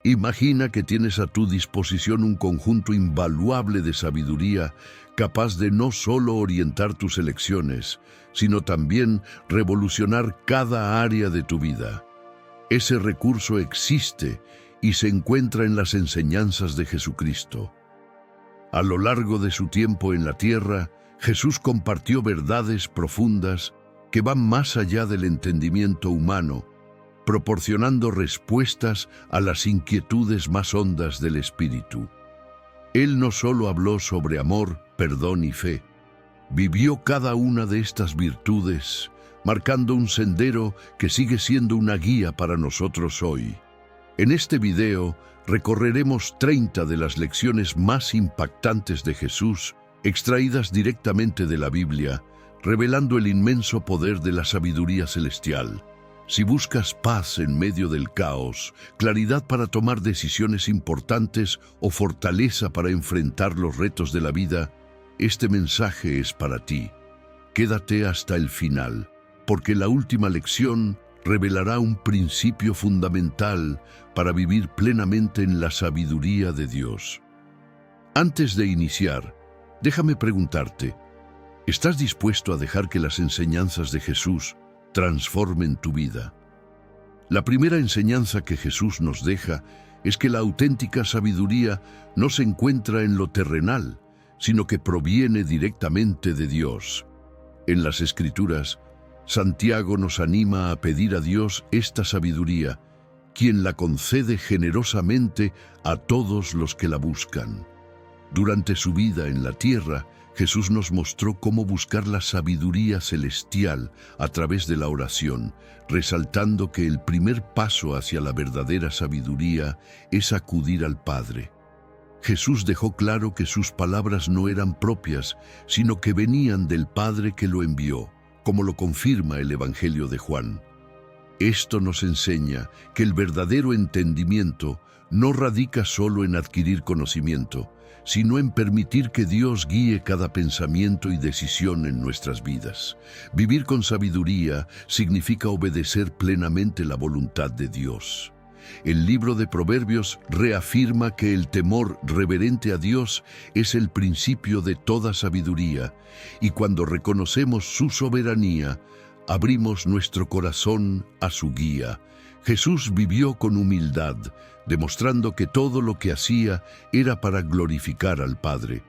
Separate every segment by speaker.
Speaker 1: Imagina que tienes a tu disposición un conjunto invaluable de sabiduría capaz de no solo orientar tus elecciones, sino también revolucionar cada área de tu vida. Ese recurso existe y se encuentra en las enseñanzas de Jesucristo. A lo largo de su tiempo en la tierra, Jesús compartió verdades profundas que van más allá del entendimiento humano, proporcionando respuestas a las inquietudes más hondas del espíritu. Él no solo habló sobre amor, perdón y fe, vivió cada una de estas virtudes, marcando un sendero que sigue siendo una guía para nosotros hoy. En este video recorreremos 30 de las lecciones más impactantes de Jesús, extraídas directamente de la Biblia, revelando el inmenso poder de la sabiduría celestial. Si buscas paz en medio del caos, claridad para tomar decisiones importantes o fortaleza para enfrentar los retos de la vida, este mensaje es para ti. Quédate hasta el final, porque la última lección revelará un principio fundamental para vivir plenamente en la sabiduría de Dios. Antes de iniciar, déjame preguntarte, ¿estás dispuesto a dejar que las enseñanzas de Jesús transformen tu vida? La primera enseñanza que Jesús nos deja es que la auténtica sabiduría no se encuentra en lo terrenal, sino que proviene directamente de Dios. En las Escrituras, Santiago nos anima a pedir a Dios esta sabiduría, quien la concede generosamente a todos los que la buscan. Durante su vida en la tierra, Jesús nos mostró cómo buscar la sabiduría celestial a través de la oración, resaltando que el primer paso hacia la verdadera sabiduría es acudir al Padre. Jesús dejó claro que sus palabras no eran propias, sino que venían del Padre que lo envió, como lo confirma el Evangelio de Juan. Esto nos enseña que el verdadero entendimiento no radica solo en adquirir conocimiento, sino en permitir que Dios guíe cada pensamiento y decisión en nuestras vidas. Vivir con sabiduría significa obedecer plenamente la voluntad de Dios. El libro de Proverbios reafirma que el temor reverente a Dios es el principio de toda sabiduría, y cuando reconocemos su soberanía, abrimos nuestro corazón a su guía. Jesús vivió con humildad, demostrando que todo lo que hacía era para glorificar al Padre.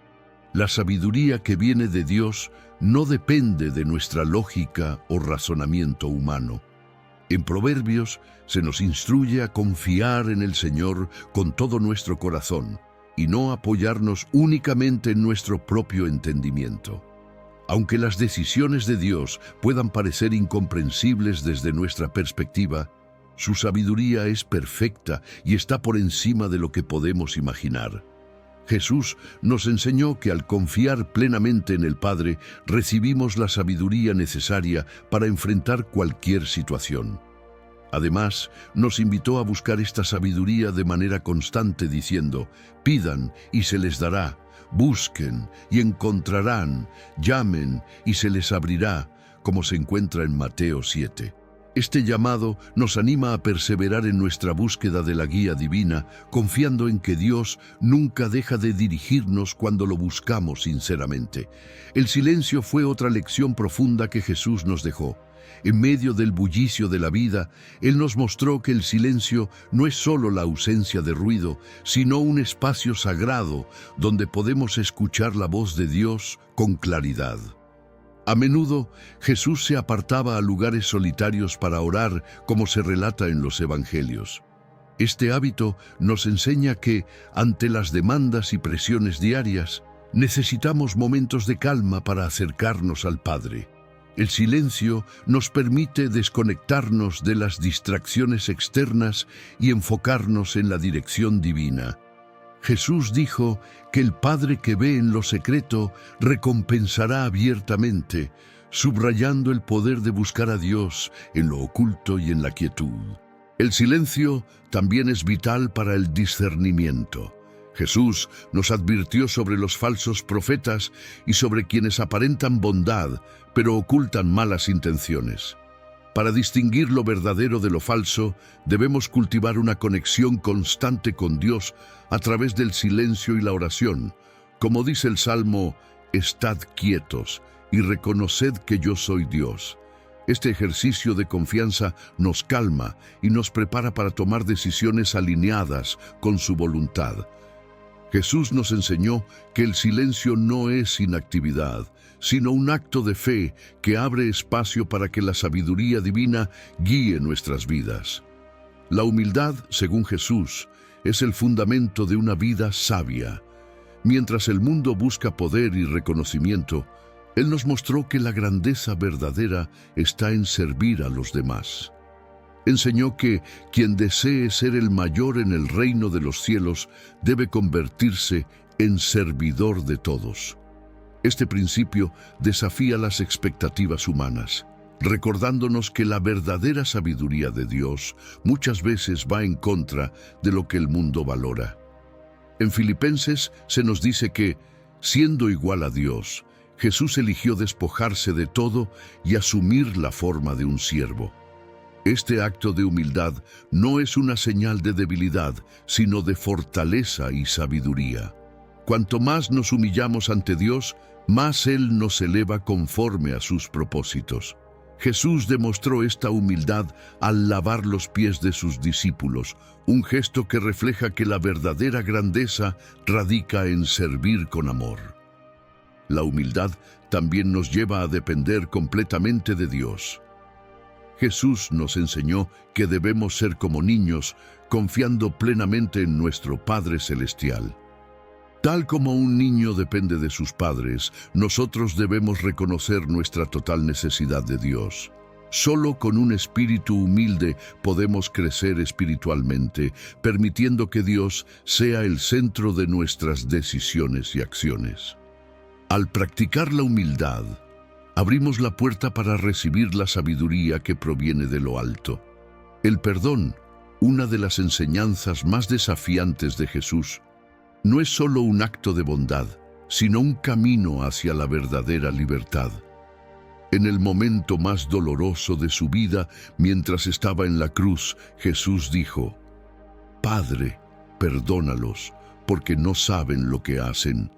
Speaker 1: La sabiduría que viene de Dios no depende de nuestra lógica o razonamiento humano. En Proverbios se nos instruye a confiar en el Señor con todo nuestro corazón y no apoyarnos únicamente en nuestro propio entendimiento. Aunque las decisiones de Dios puedan parecer incomprensibles desde nuestra perspectiva, su sabiduría es perfecta y está por encima de lo que podemos imaginar. Jesús nos enseñó que al confiar plenamente en el Padre, recibimos la sabiduría necesaria para enfrentar cualquier situación. Además, nos invitó a buscar esta sabiduría de manera constante diciendo: pidan y se les dará, busquen y encontrarán, llamen y se les abrirá, como se encuentra en Mateo 7. Este llamado nos anima a perseverar en nuestra búsqueda de la guía divina, confiando en que Dios nunca deja de dirigirnos cuando lo buscamos sinceramente. El silencio fue otra lección profunda que Jesús nos dejó. En medio del bullicio de la vida, Él nos mostró que el silencio no es solo la ausencia de ruido, sino un espacio sagrado donde podemos escuchar la voz de Dios con claridad. A menudo, Jesús se apartaba a lugares solitarios para orar, como se relata en los Evangelios. Este hábito nos enseña que, ante las demandas y presiones diarias, necesitamos momentos de calma para acercarnos al Padre. El silencio nos permite desconectarnos de las distracciones externas y enfocarnos en la dirección divina. Jesús dijo que el Padre que ve en lo secreto recompensará abiertamente, subrayando el poder de buscar a Dios en lo oculto y en la quietud. El silencio también es vital para el discernimiento. Jesús nos advirtió sobre los falsos profetas y sobre quienes aparentan bondad, pero ocultan malas intenciones. Para distinguir lo verdadero de lo falso, debemos cultivar una conexión constante con Dios a través del silencio y la oración. Como dice el Salmo, «Estad quietos y reconoced que yo soy Dios». Este ejercicio de confianza nos calma y nos prepara para tomar decisiones alineadas con su voluntad. Jesús nos enseñó que el silencio no es inactividad, sino un acto de fe que abre espacio para que la sabiduría divina guíe nuestras vidas. La humildad, según Jesús, es el fundamento de una vida sabia. Mientras el mundo busca poder y reconocimiento, Él nos mostró que la grandeza verdadera está en servir a los demás. Enseñó que quien desee ser el mayor en el reino de los cielos debe convertirse en servidor de todos. Este principio desafía las expectativas humanas, recordándonos que la verdadera sabiduría de Dios muchas veces va en contra de lo que el mundo valora. En Filipenses se nos dice que, siendo igual a Dios, Jesús eligió despojarse de todo y asumir la forma de un siervo. Este acto de humildad no es una señal de debilidad, sino de fortaleza y sabiduría. Cuanto más nos humillamos ante Dios, más Él nos eleva conforme a sus propósitos. Jesús demostró esta humildad al lavar los pies de sus discípulos, un gesto que refleja que la verdadera grandeza radica en servir con amor. La humildad también nos lleva a depender completamente de Dios. Jesús nos enseñó que debemos ser como niños, confiando plenamente en nuestro Padre Celestial. Tal como un niño depende de sus padres, nosotros debemos reconocer nuestra total necesidad de Dios. Solo con un espíritu humilde podemos crecer espiritualmente, permitiendo que Dios sea el centro de nuestras decisiones y acciones. Al practicar la humildad, abrimos la puerta para recibir la sabiduría que proviene de lo alto. El perdón, una de las enseñanzas más desafiantes de Jesús, no es solo un acto de bondad, sino un camino hacia la verdadera libertad. En el momento más doloroso de su vida, mientras estaba en la cruz, Jesús dijo, «Padre, perdónalos, porque no saben lo que hacen».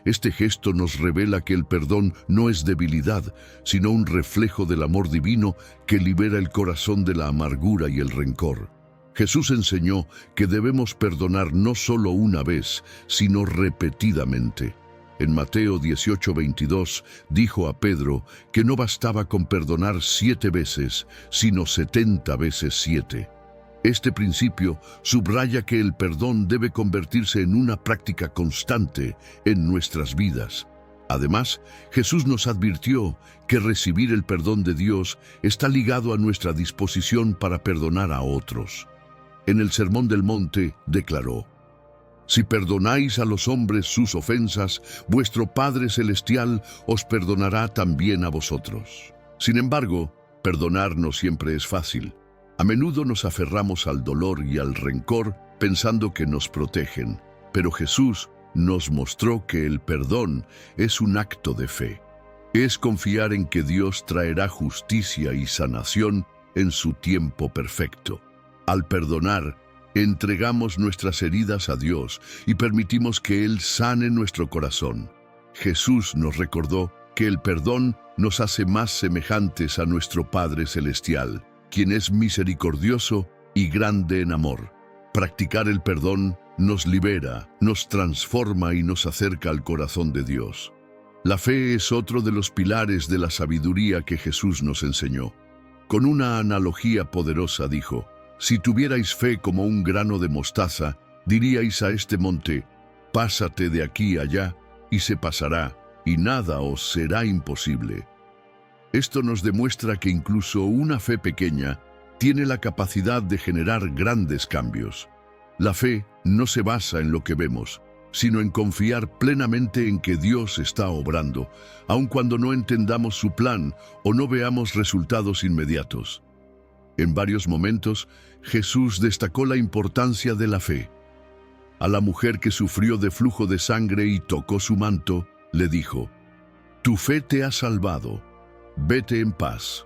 Speaker 1: Este gesto nos revela que el perdón no es debilidad, sino un reflejo del amor divino que libera el corazón de la amargura y el rencor. Jesús enseñó que debemos perdonar no solo una vez, sino repetidamente. En Mateo 18:22 dijo a Pedro que no bastaba con perdonar 7 veces, sino 70 veces 7. Este principio subraya que el perdón debe convertirse en una práctica constante en nuestras vidas. Además, Jesús nos advirtió que recibir el perdón de Dios está ligado a nuestra disposición para perdonar a otros. En el Sermón del Monte declaró, «Si perdonáis a los hombres sus ofensas, vuestro Padre Celestial os perdonará también a vosotros». Sin embargo, perdonar no siempre es fácil. A menudo nos aferramos al dolor y al rencor pensando que nos protegen, pero Jesús nos mostró que el perdón es un acto de fe. Es confiar en que Dios traerá justicia y sanación en su tiempo perfecto. Al perdonar, entregamos nuestras heridas a Dios y permitimos que Él sane nuestro corazón. Jesús nos recordó que el perdón nos hace más semejantes a nuestro Padre Celestial, quien es misericordioso y grande en amor. Practicar el perdón nos libera, nos transforma y nos acerca al corazón de Dios. La fe es otro de los pilares de la sabiduría que Jesús nos enseñó. Con una analogía poderosa dijo, «Si tuvierais fe como un grano de mostaza, diríais a este monte, pásate de aquí allá, y se pasará, y nada os será imposible». Esto nos demuestra que incluso una fe pequeña tiene la capacidad de generar grandes cambios. La fe no se basa en lo que vemos, sino en confiar plenamente en que Dios está obrando, aun cuando no entendamos su plan o no veamos resultados inmediatos. En varios momentos, Jesús destacó la importancia de la fe. A la mujer que sufrió de flujo de sangre y tocó su manto, le dijo, «Tu fe te ha salvado, vete en paz».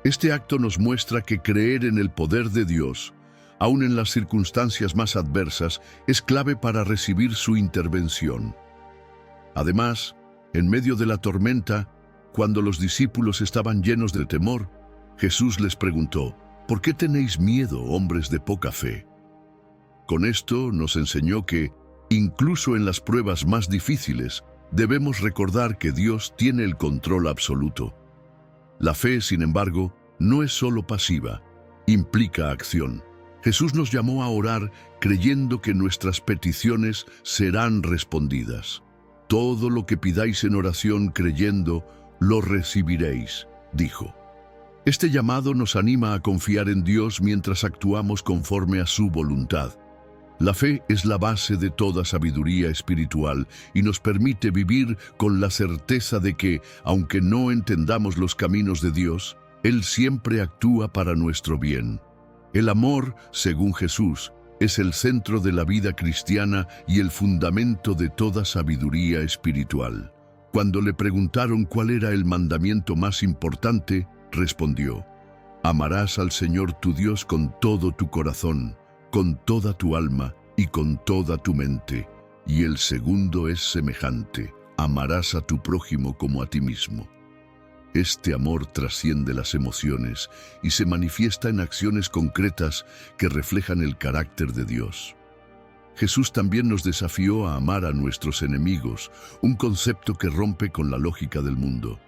Speaker 1: Este acto nos muestra que creer en el poder de Dios, aun en las circunstancias más adversas, es clave para recibir su intervención. Además, en medio de la tormenta, cuando los discípulos estaban llenos de temor, Jesús les preguntó: ¿por qué tenéis miedo, hombres de poca fe? Con esto nos enseñó que, incluso en las pruebas más difíciles, debemos recordar que Dios tiene el control absoluto. La fe, sin embargo, no es solo pasiva, implica acción. Jesús nos llamó a orar creyendo que nuestras peticiones serán respondidas. Todo lo que pidáis en oración creyendo, lo recibiréis, dijo. Este llamado nos anima a confiar en Dios mientras actuamos conforme a su voluntad. La fe es la base de toda sabiduría espiritual y nos permite vivir con la certeza de que, aunque no entendamos los caminos de Dios, Él siempre actúa para nuestro bien. El amor, según Jesús, es el centro de la vida cristiana y el fundamento de toda sabiduría espiritual. Cuando le preguntaron cuál era el mandamiento más importante, respondió: amarás al Señor tu Dios con todo tu corazón, con toda tu alma y con toda tu mente. Y el segundo es semejante: amarás a tu prójimo como a ti mismo. Este amor trasciende las emociones y se manifiesta en acciones concretas que reflejan el carácter de Dios. Jesús también nos desafió a amar a nuestros enemigos, un concepto que rompe con la lógica del mundo.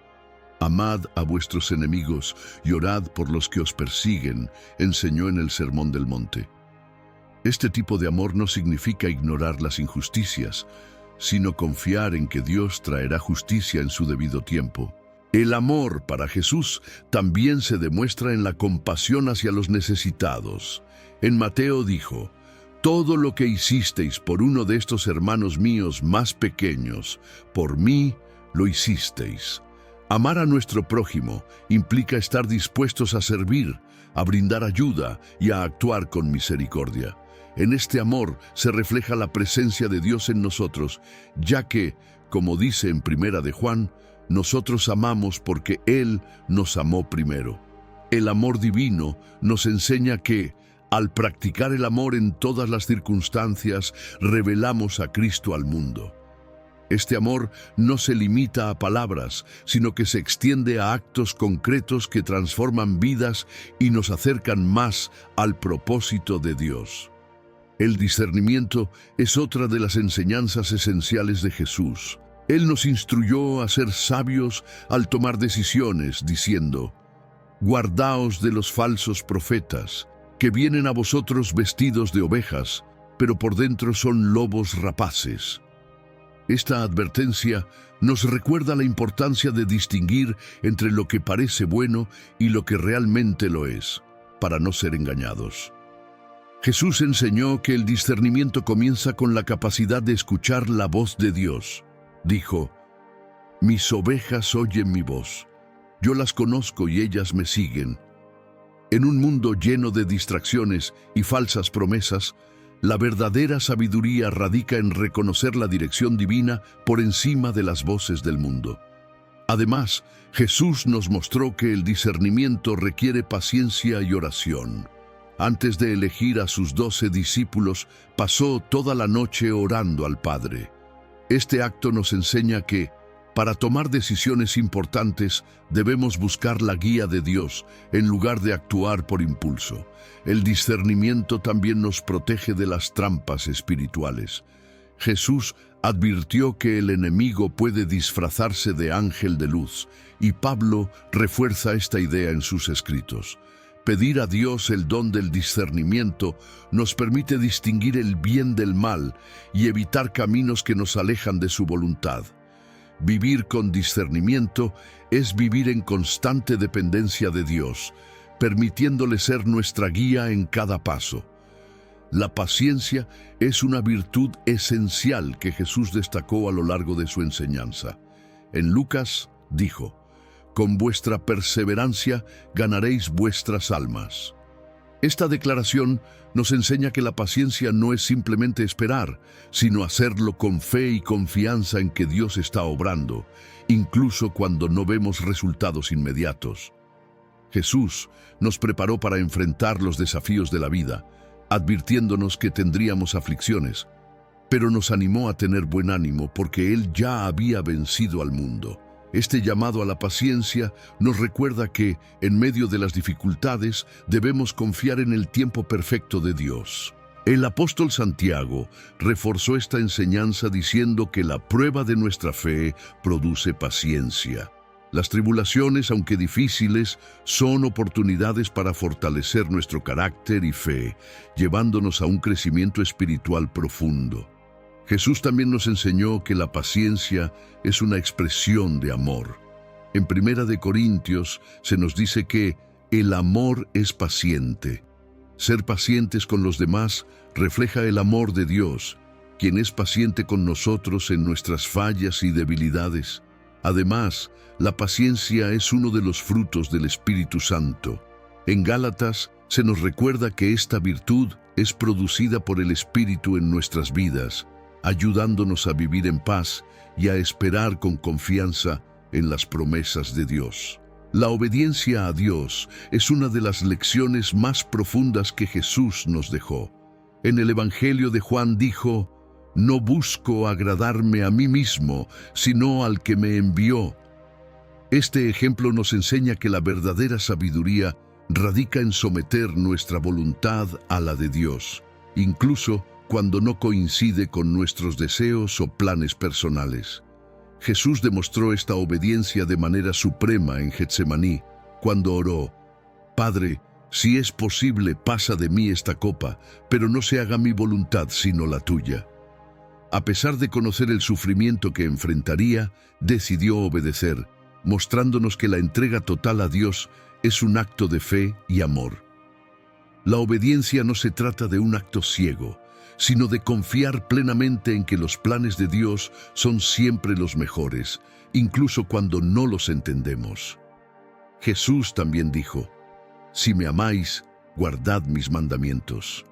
Speaker 1: Amad a vuestros enemigos y orad por los que os persiguen, enseñó en el Sermón del Monte. Este tipo de amor no significa ignorar las injusticias, sino confiar en que Dios traerá justicia en su debido tiempo. El amor para Jesús también se demuestra en la compasión hacia los necesitados. En Mateo dijo: todo lo que hicisteis por uno de estos hermanos míos más pequeños, por mí lo hicisteis. Amar a nuestro prójimo implica estar dispuestos a servir, a brindar ayuda y a actuar con misericordia. En este amor se refleja la presencia de Dios en nosotros, ya que, como dice en Primera de Juan, nosotros amamos porque Él nos amó primero. El amor divino nos enseña que, al practicar el amor en todas las circunstancias, revelamos a Cristo al mundo. Este amor no se limita a palabras, sino que se extiende a actos concretos que transforman vidas y nos acercan más al propósito de Dios. El discernimiento es otra de las enseñanzas esenciales de Jesús. Él nos instruyó a ser sabios al tomar decisiones, diciendo: guardaos de los falsos profetas, que vienen a vosotros vestidos de ovejas, pero por dentro son lobos rapaces. Esta advertencia nos recuerda la importancia de distinguir entre lo que parece bueno y lo que realmente lo es, para no ser engañados. Jesús enseñó que el discernimiento comienza con la capacidad de escuchar la voz de Dios. Dijo: mis ovejas oyen mi voz, yo las conozco y ellas me siguen. En un mundo lleno de distracciones y falsas promesas, la verdadera sabiduría radica en reconocer la dirección divina por encima de las voces del mundo. Además, Jesús nos mostró que el discernimiento requiere paciencia y oración. Antes de elegir a sus 12 discípulos, pasó toda la noche orando al Padre. Este acto nos enseña que, para tomar decisiones importantes, debemos buscar la guía de Dios en lugar de actuar por impulso. El discernimiento también nos protege de las trampas espirituales. Jesús advirtió que el enemigo puede disfrazarse de ángel de luz, y Pablo refuerza esta idea en sus escritos. Pedir a Dios el don del discernimiento nos permite distinguir el bien del mal y evitar caminos que nos alejan de su voluntad. Vivir con discernimiento es vivir en constante dependencia de Dios, permitiéndole ser nuestra guía en cada paso. La paciencia es una virtud esencial que Jesús destacó a lo largo de su enseñanza. En Lucas dijo: con vuestra perseverancia ganaréis vuestras almas. Esta declaración nos enseña que la paciencia no es simplemente esperar, sino hacerlo con fe y confianza en que Dios está obrando, incluso cuando no vemos resultados inmediatos. Jesús nos preparó para enfrentar los desafíos de la vida, advirtiéndonos que tendríamos aflicciones, pero nos animó a tener buen ánimo porque Él ya había vencido al mundo. Este llamado a la paciencia nos recuerda que, en medio de las dificultades, debemos confiar en el tiempo perfecto de Dios. El apóstol Santiago reforzó esta enseñanza diciendo que la prueba de nuestra fe produce paciencia. Las tribulaciones, aunque difíciles, son oportunidades para fortalecer nuestro carácter y fe, llevándonos a un crecimiento espiritual profundo. Jesús también nos enseñó que la paciencia es una expresión de amor. En 1 Corintios se nos dice que el amor es paciente. Ser pacientes con los demás refleja el amor de Dios, quien es paciente con nosotros en nuestras fallas y debilidades. Además, la paciencia es uno de los frutos del Espíritu Santo. En Gálatas se nos recuerda que esta virtud es producida por el Espíritu en nuestras vidas, ayudándonos a vivir en paz y a esperar con confianza en las promesas de Dios. La obediencia a Dios es una de las lecciones más profundas que Jesús nos dejó. En el Evangelio de Juan dijo: «No busco agradarme a mí mismo, sino al que me envió». Este ejemplo nos enseña que la verdadera sabiduría radica en someter nuestra voluntad a la de Dios, incluso cuando no coincide con nuestros deseos o planes personales. Jesús demostró esta obediencia de manera suprema en Getsemaní, cuando oró: «Padre, si es posible, pasa de mí esta copa, pero no se haga mi voluntad sino la tuya». A pesar de conocer el sufrimiento que enfrentaría, decidió obedecer, mostrándonos que la entrega total a Dios es un acto de fe y amor. La obediencia no se trata de un acto ciego, sino de confiar plenamente en que los planes de Dios son siempre los mejores, incluso cuando no los entendemos. Jesús también dijo: «Si me amáis, guardad mis mandamientos».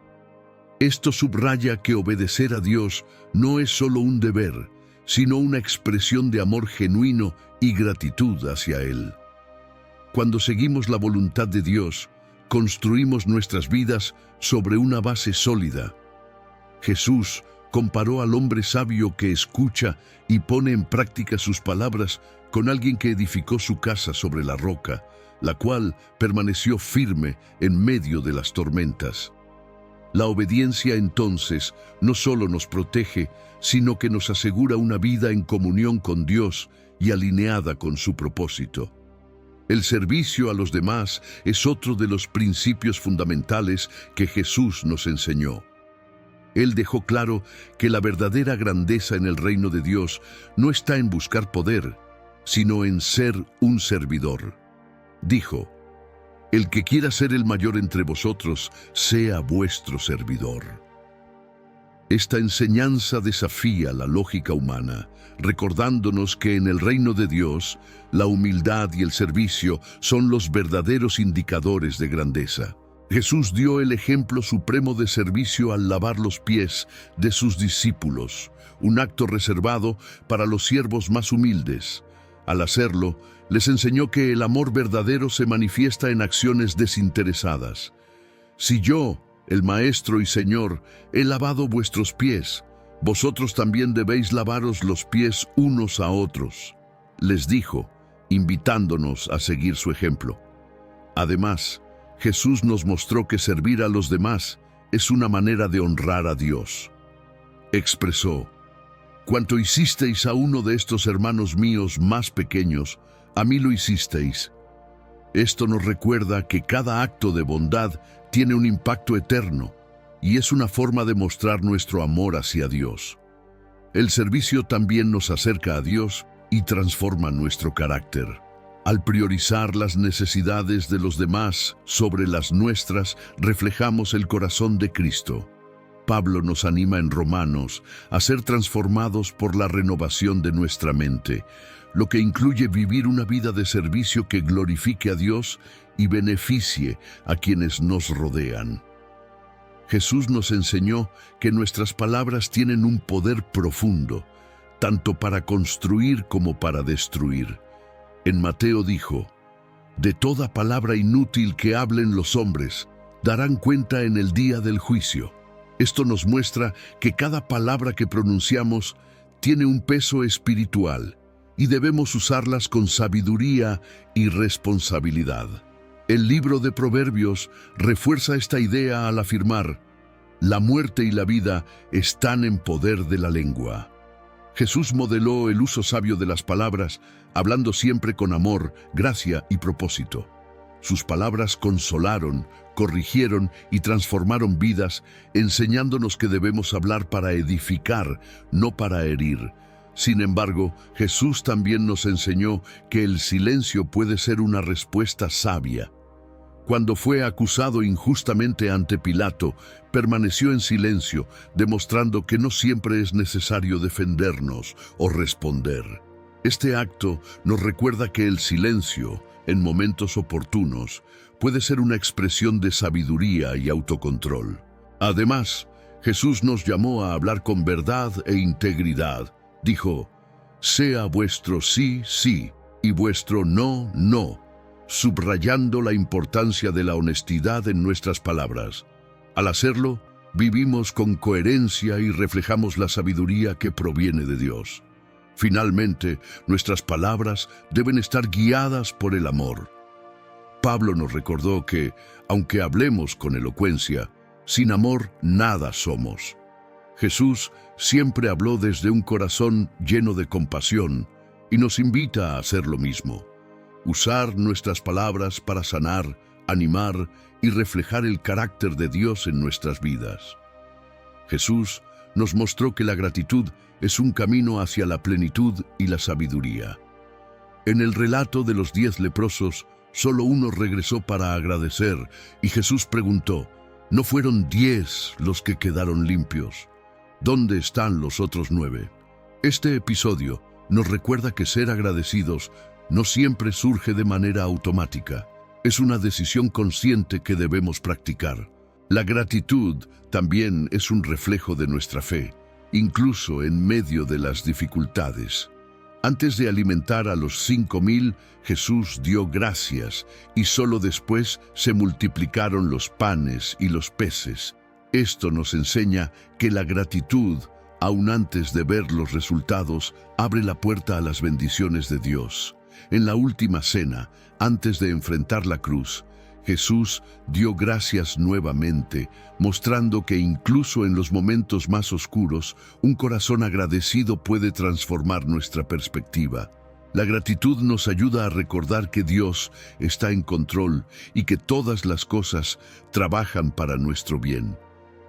Speaker 1: Esto subraya que obedecer a Dios no es solo un deber, sino una expresión de amor genuino y gratitud hacia Él. Cuando seguimos la voluntad de Dios, construimos nuestras vidas sobre una base sólida. Jesús comparó al hombre sabio que escucha y pone en práctica sus palabras con alguien que edificó su casa sobre la roca, la cual permaneció firme en medio de las tormentas. La obediencia entonces no solo nos protege, sino que nos asegura una vida en comunión con Dios y alineada con su propósito. El servicio a los demás es otro de los principios fundamentales que Jesús nos enseñó. Él dejó claro que la verdadera grandeza en el reino de Dios no está en buscar poder, sino en ser un servidor. Dijo: «El que quiera ser el mayor entre vosotros, sea vuestro servidor». Esta enseñanza desafía la lógica humana, recordándonos que en el reino de Dios, la humildad y el servicio son los verdaderos indicadores de grandeza. Jesús dio el ejemplo supremo de servicio al lavar los pies de sus discípulos, un acto reservado para los siervos más humildes. Al hacerlo, les enseñó que el amor verdadero se manifiesta en acciones desinteresadas. «Si yo, el Maestro y Señor, he lavado vuestros pies, vosotros también debéis lavaros los pies unos a otros», les dijo, invitándonos a seguir su ejemplo. Además, Jesús nos mostró que servir a los demás es una manera de honrar a Dios. Expresó: «Cuanto hicisteis a uno de estos hermanos míos más pequeños, a mí lo hicisteis». Esto nos recuerda que cada acto de bondad tiene un impacto eterno y es una forma de mostrar nuestro amor hacia Dios. El servicio también nos acerca a Dios y transforma nuestro carácter. Al priorizar las necesidades de los demás sobre las nuestras, reflejamos el corazón de Cristo. Pablo nos anima en Romanos a ser transformados por la renovación de nuestra mente, lo que incluye vivir una vida de servicio que glorifique a Dios y beneficie a quienes nos rodean. Jesús nos enseñó que nuestras palabras tienen un poder profundo, tanto para construir como para destruir. En Mateo dijo: De toda palabra inútil que hablen los hombres, darán cuenta en el día del juicio. Esto nos muestra que cada palabra que pronunciamos tiene un peso espiritual y debemos usarlas con sabiduría y responsabilidad. El libro de Proverbios refuerza esta idea al afirmar: la muerte y la vida están en poder de la lengua. Jesús modeló el uso sabio de las palabras, hablando siempre con amor, gracia y propósito. Sus palabras consolaron, corrigieron y transformaron vidas, enseñándonos que debemos hablar para edificar, no para herir. Sin embargo, Jesús también nos enseñó que el silencio puede ser una respuesta sabia. Cuando fue acusado injustamente ante Pilato, permaneció en silencio, demostrando que no siempre es necesario defendernos o responder. Este acto nos recuerda que el silencio, en momentos oportunos, puede ser una expresión de sabiduría y autocontrol. Además, Jesús nos llamó a hablar con verdad e integridad. Dijo: sea vuestro sí, sí, y vuestro no, no, subrayando la importancia de la honestidad en nuestras palabras. Al hacerlo, vivimos con coherencia y reflejamos la sabiduría que proviene de Dios. Finalmente, nuestras palabras deben estar guiadas por el amor. Pablo nos recordó que, aunque hablemos con elocuencia, sin amor nada somos. Jesús siempre habló desde un corazón lleno de compasión y nos invita a hacer lo mismo. Usar nuestras palabras para sanar, animar y reflejar el carácter de Dios en nuestras vidas. Jesús nos mostró que la gratitud es un camino hacia la plenitud y la sabiduría. En el relato de los 10 leprosos, solo uno regresó para agradecer, y Jesús preguntó: ¿no fueron 10 los que quedaron limpios? ¿Dónde están los otros 9? Este episodio nos recuerda que ser agradecidos no siempre surge de manera automática. Es una decisión consciente que debemos practicar. La gratitud también es un reflejo de nuestra fe, incluso en medio de las dificultades. Antes de alimentar a los 5,000, Jesús dio gracias y solo después se multiplicaron los panes y los peces. Esto nos enseña que la gratitud, aun antes de ver los resultados, abre la puerta a las bendiciones de Dios. En la última cena, antes de enfrentar la cruz, Jesús dio gracias nuevamente, mostrando que incluso en los momentos más oscuros, un corazón agradecido puede transformar nuestra perspectiva. La gratitud nos ayuda a recordar que Dios está en control y que todas las cosas trabajan para nuestro bien.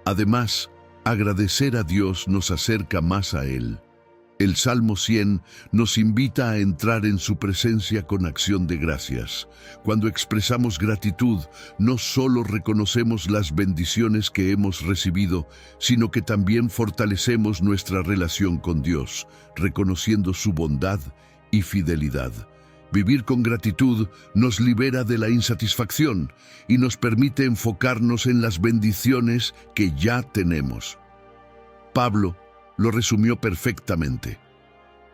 Speaker 1: Además, agradecer a Dios nos acerca más a Él. El Salmo 100 nos invita a entrar en su presencia con acción de gracias. Cuando expresamos gratitud, no solo reconocemos las bendiciones que hemos recibido, sino que también fortalecemos nuestra relación con Dios, reconociendo su bondad y fidelidad. Vivir con gratitud nos libera de la insatisfacción y nos permite enfocarnos en las bendiciones que ya tenemos. Pablo lo resumió perfectamente: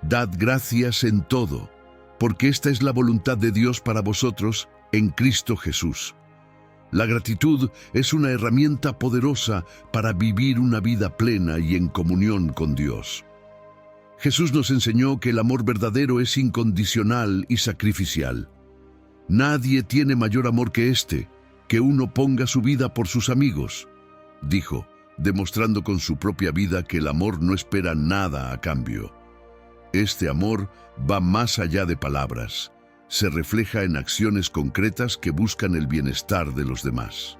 Speaker 1: dad gracias en todo, porque esta es la voluntad de Dios para vosotros en Cristo Jesús. La gratitud es una herramienta poderosa para vivir una vida plena y en comunión con Dios. Jesús nos enseñó que el amor verdadero es incondicional y sacrificial. Nadie tiene mayor amor que este, que uno ponga su vida por sus amigos, dijo, demostrando con su propia vida que el amor no espera nada a cambio. Este amor va más allá de palabras. Se refleja en acciones concretas que buscan el bienestar de los demás.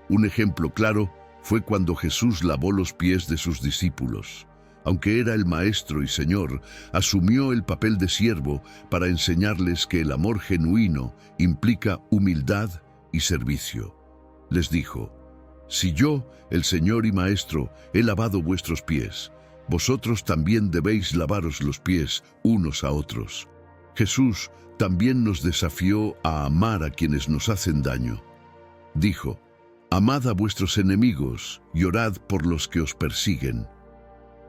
Speaker 1: Un ejemplo claro fue cuando Jesús lavó los pies de sus discípulos. Aunque era el Maestro y Señor, asumió el papel de siervo para enseñarles que el amor genuino implica humildad y servicio. Les dijo: si yo, el Señor y Maestro, he lavado vuestros pies, vosotros también debéis lavaros los pies unos a otros. Jesús también nos desafió a amar a quienes nos hacen daño. Dijo: amad a vuestros enemigos y orad por los que os persiguen.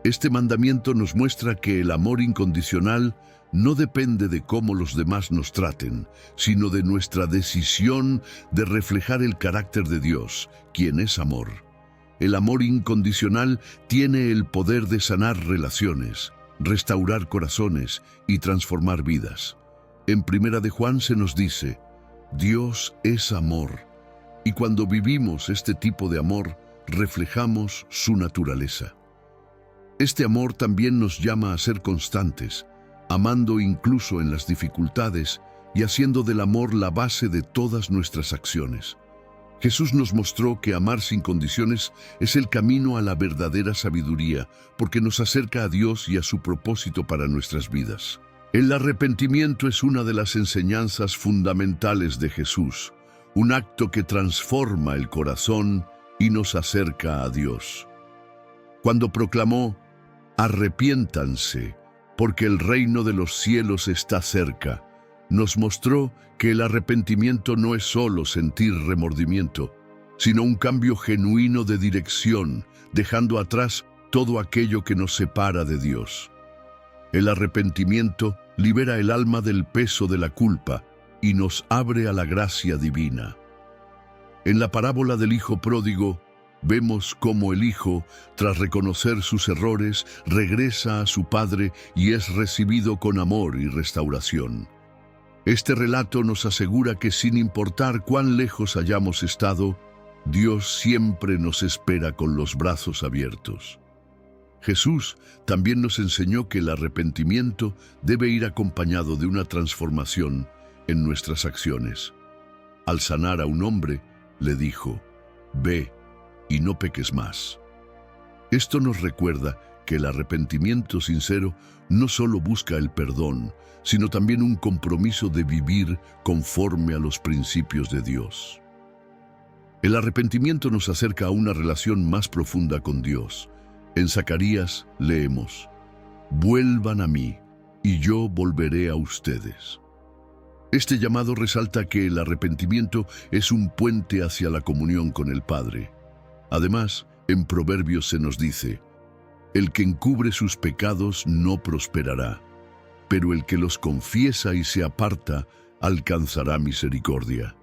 Speaker 1: Este mandamiento nos muestra que el amor incondicional no depende de cómo los demás nos traten, sino de nuestra decisión de reflejar el carácter de Dios, quien es amor. El amor incondicional tiene el poder de sanar relaciones, restaurar corazones y transformar vidas. En Primera de Juan se nos dice: Dios es amor, y cuando vivimos este tipo de amor, reflejamos su naturaleza. Este amor también nos llama a ser constantes, amando incluso en las dificultades y haciendo del amor la base de todas nuestras acciones. Jesús nos mostró que amar sin condiciones es el camino a la verdadera sabiduría, porque nos acerca a Dios y a su propósito para nuestras vidas. El arrepentimiento es una de las enseñanzas fundamentales de Jesús, un acto que transforma el corazón y nos acerca a Dios. Cuando proclamó: "Arrepiéntanse, porque el reino de los cielos está cerca", nos mostró que el arrepentimiento no es solo sentir remordimiento, sino un cambio genuino de dirección, dejando atrás todo aquello que nos separa de Dios. El arrepentimiento libera el alma del peso de la culpa y nos abre a la gracia divina. En la parábola del hijo pródigo, vemos cómo el hijo, tras reconocer sus errores, regresa a su padre y es recibido con amor y restauración. Este relato nos asegura que sin importar cuán lejos hayamos estado, Dios siempre nos espera con los brazos abiertos. Jesús también nos enseñó que el arrepentimiento debe ir acompañado de una transformación en nuestras acciones. Al sanar a un hombre, le dijo: "Ve y no peques más". Esto nos recuerda que el arrepentimiento sincero no solo busca el perdón, sino también un compromiso de vivir conforme a los principios de Dios. El arrepentimiento nos acerca a una relación más profunda con Dios. En Zacarías leemos: "Vuelvan a mí, y yo volveré a ustedes". Este llamado resalta que el arrepentimiento es un puente hacia la comunión con el Padre. Además, en Proverbios se nos dice: "El que encubre sus pecados no prosperará, pero el que los confiesa y se aparta alcanzará misericordia".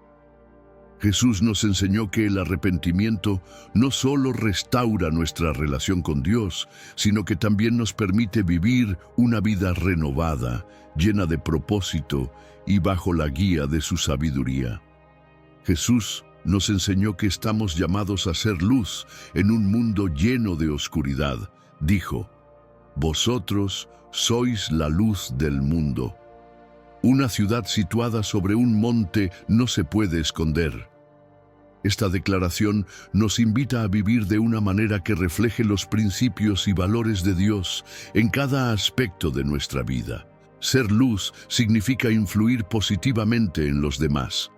Speaker 1: Jesús nos enseñó que el arrepentimiento no solo restaura nuestra relación con Dios, sino que también nos permite vivir una vida renovada, llena de propósito y bajo la guía de su sabiduría. Jesús nos enseñó que estamos llamados a ser luz en un mundo lleno de oscuridad. Dijo: "Vosotros sois la luz del mundo". Una ciudad situada sobre un monte no se puede esconder. Esta declaración nos invita a vivir de una manera que refleje los principios y valores de Dios en cada aspecto de nuestra vida. Ser luz significa influir positivamente en los demás,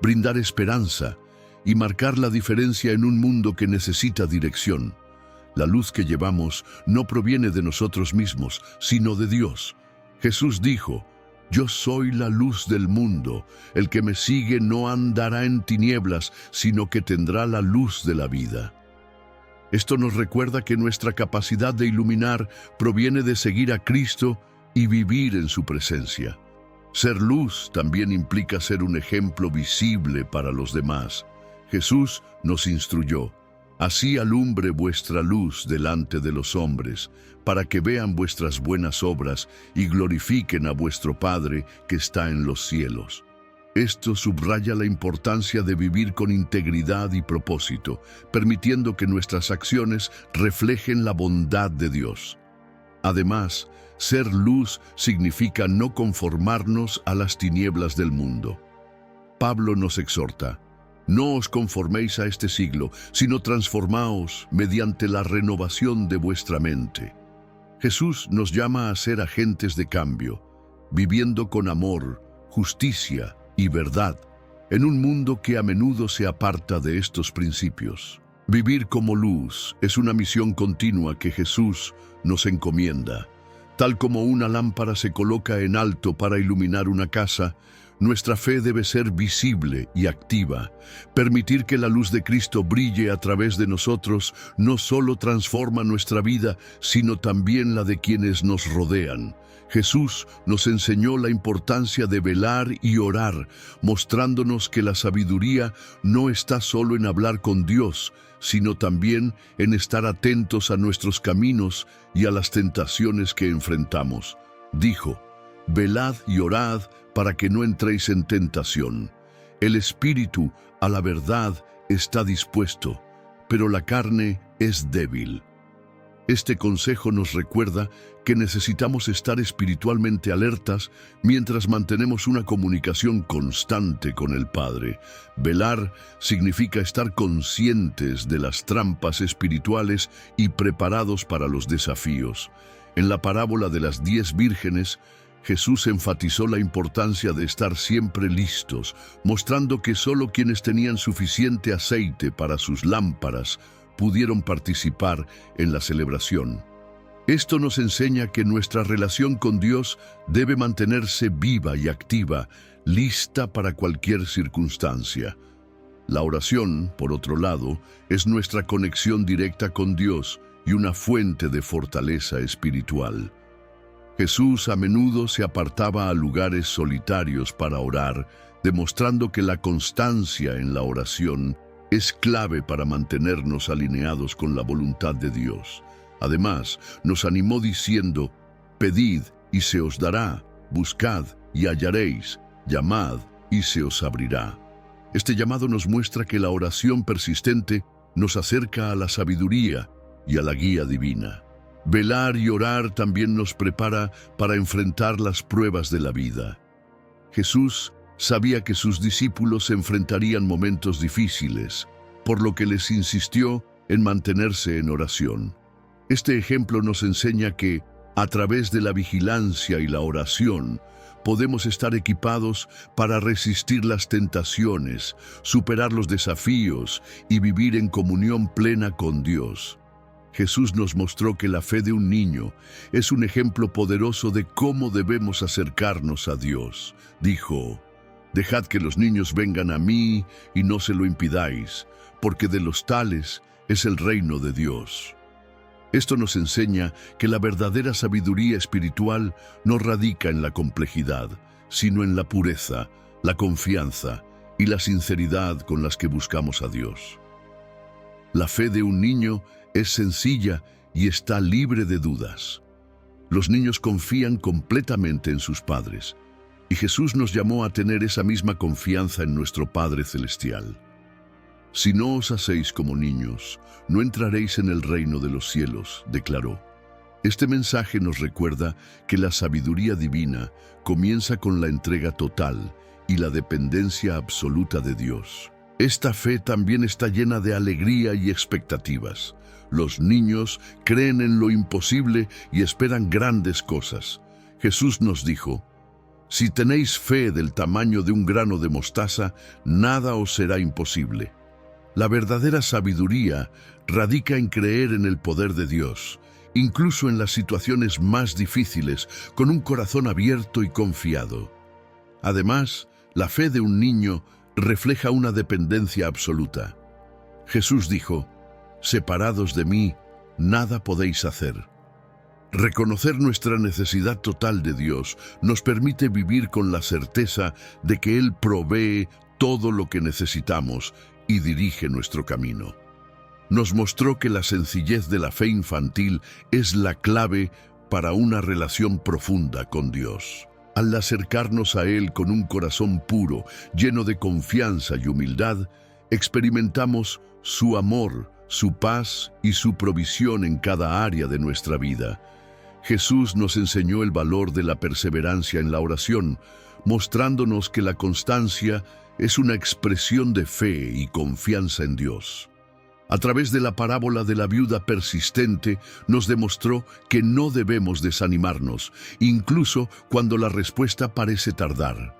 Speaker 1: brindar esperanza y marcar la diferencia en un mundo que necesita dirección. La luz que llevamos no proviene de nosotros mismos, sino de Dios. Jesús dijo: "Yo soy la luz del mundo. El que me sigue no andará en tinieblas, sino que tendrá la luz de la vida". Esto nos recuerda que nuestra capacidad de iluminar proviene de seguir a Cristo y vivir en su presencia. Ser luz también implica ser un ejemplo visible para los demás. Jesús nos instruyó: "Así alumbre vuestra luz delante de los hombres, para que vean vuestras buenas obras y glorifiquen a vuestro Padre que está en los cielos". Esto subraya la importancia de vivir con integridad y propósito, permitiendo que nuestras acciones reflejen la bondad de Dios. Además, ser luz significa no conformarnos a las tinieblas del mundo. Pablo nos exhorta: "No os conforméis a este siglo, sino transformaos mediante la renovación de vuestra mente". Jesús nos llama a ser agentes de cambio, viviendo con amor, justicia y verdad, en un mundo que a menudo se aparta de estos principios. Vivir como luz es una misión continua que Jesús nos encomienda. Tal como una lámpara se coloca en alto para iluminar una casa, Nuestra fe debe ser visible y activa. Permitir que la luz de Cristo brille a través de nosotros no solo transforma nuestra vida, sino también la de quienes nos rodean. Jesús nos enseñó la importancia de velar y orar, mostrándonos que la sabiduría no está solo en hablar con Dios, sino también en estar atentos a nuestros caminos y a las tentaciones que enfrentamos. Dijo: «Velad y orad para que no entréis en tentación. El espíritu, a la verdad, está dispuesto, pero la carne es débil». Este consejo nos recuerda que necesitamos estar espiritualmente alertas mientras mantenemos una comunicación constante con el Padre. Velar significa estar conscientes de las trampas espirituales y preparados para los desafíos. En la parábola de las 10 vírgenes, Jesús enfatizó la importancia de estar siempre listos, mostrando que solo quienes tenían suficiente aceite para sus lámparas pudieron participar en la celebración. Esto nos enseña que nuestra relación con Dios debe mantenerse viva y activa, lista para cualquier circunstancia. La oración, por otro lado, es nuestra conexión directa con Dios y una fuente de fortaleza espiritual. Jesús a menudo se apartaba a lugares solitarios para orar, demostrando que la constancia en la oración es clave para mantenernos alineados con la voluntad de Dios. Además, nos animó diciendo: «Pedid y se os dará, buscad y hallaréis, llamad y se os abrirá». Este llamado nos muestra que la oración persistente nos acerca a la sabiduría y a la guía divina. Velar y orar también nos prepara para enfrentar las pruebas de la vida. Jesús sabía que sus discípulos se enfrentarían momentos difíciles, por lo que les insistió en mantenerse en oración. Este ejemplo nos enseña que, a través de la vigilancia y la oración, podemos estar equipados para resistir las tentaciones, superar los desafíos y vivir en comunión plena con Dios. Jesús nos mostró que la fe de un niño es un ejemplo poderoso de cómo debemos acercarnos a Dios. Dijo: «Dejad que los niños vengan a mí y no se lo impidáis, porque de los tales es el reino de Dios». Esto nos enseña que la verdadera sabiduría espiritual no radica en la complejidad, sino en la pureza, la confianza y la sinceridad con las que buscamos a Dios. La fe de un niño es sencilla y está libre de dudas. Los niños confían completamente en sus padres, y Jesús nos llamó a tener esa misma confianza en nuestro Padre Celestial. «Si no os hacéis como niños, no entraréis en el reino de los cielos», declaró. Este mensaje nos recuerda que la sabiduría divina comienza con la entrega total y la dependencia absoluta de Dios. Esta fe también está llena de alegría y expectativas. Los niños creen en lo imposible y esperan grandes cosas. Jesús nos dijo: «Si tenéis fe del tamaño de un grano de mostaza, nada os será imposible». La verdadera sabiduría radica en creer en el poder de Dios, incluso en las situaciones más difíciles, con un corazón abierto y confiado. Además, la fe de un niño refleja una dependencia absoluta. Jesús dijo: «Separados de mí, nada podéis hacer». Reconocer nuestra necesidad total de Dios nos permite vivir con la certeza de que Él provee todo lo que necesitamos y dirige nuestro camino. Nos mostró que la sencillez de la fe infantil es la clave para una relación profunda con Dios. Al acercarnos a Él con un corazón puro, lleno de confianza y humildad, experimentamos su amor, su paz y su provisión en cada área de nuestra vida. Jesús nos enseñó el valor de la perseverancia en la oración, mostrándonos que la constancia es una expresión de fe y confianza en Dios. A través de la parábola de la viuda persistente, nos demostró que no debemos desanimarnos, incluso cuando la respuesta parece tardar.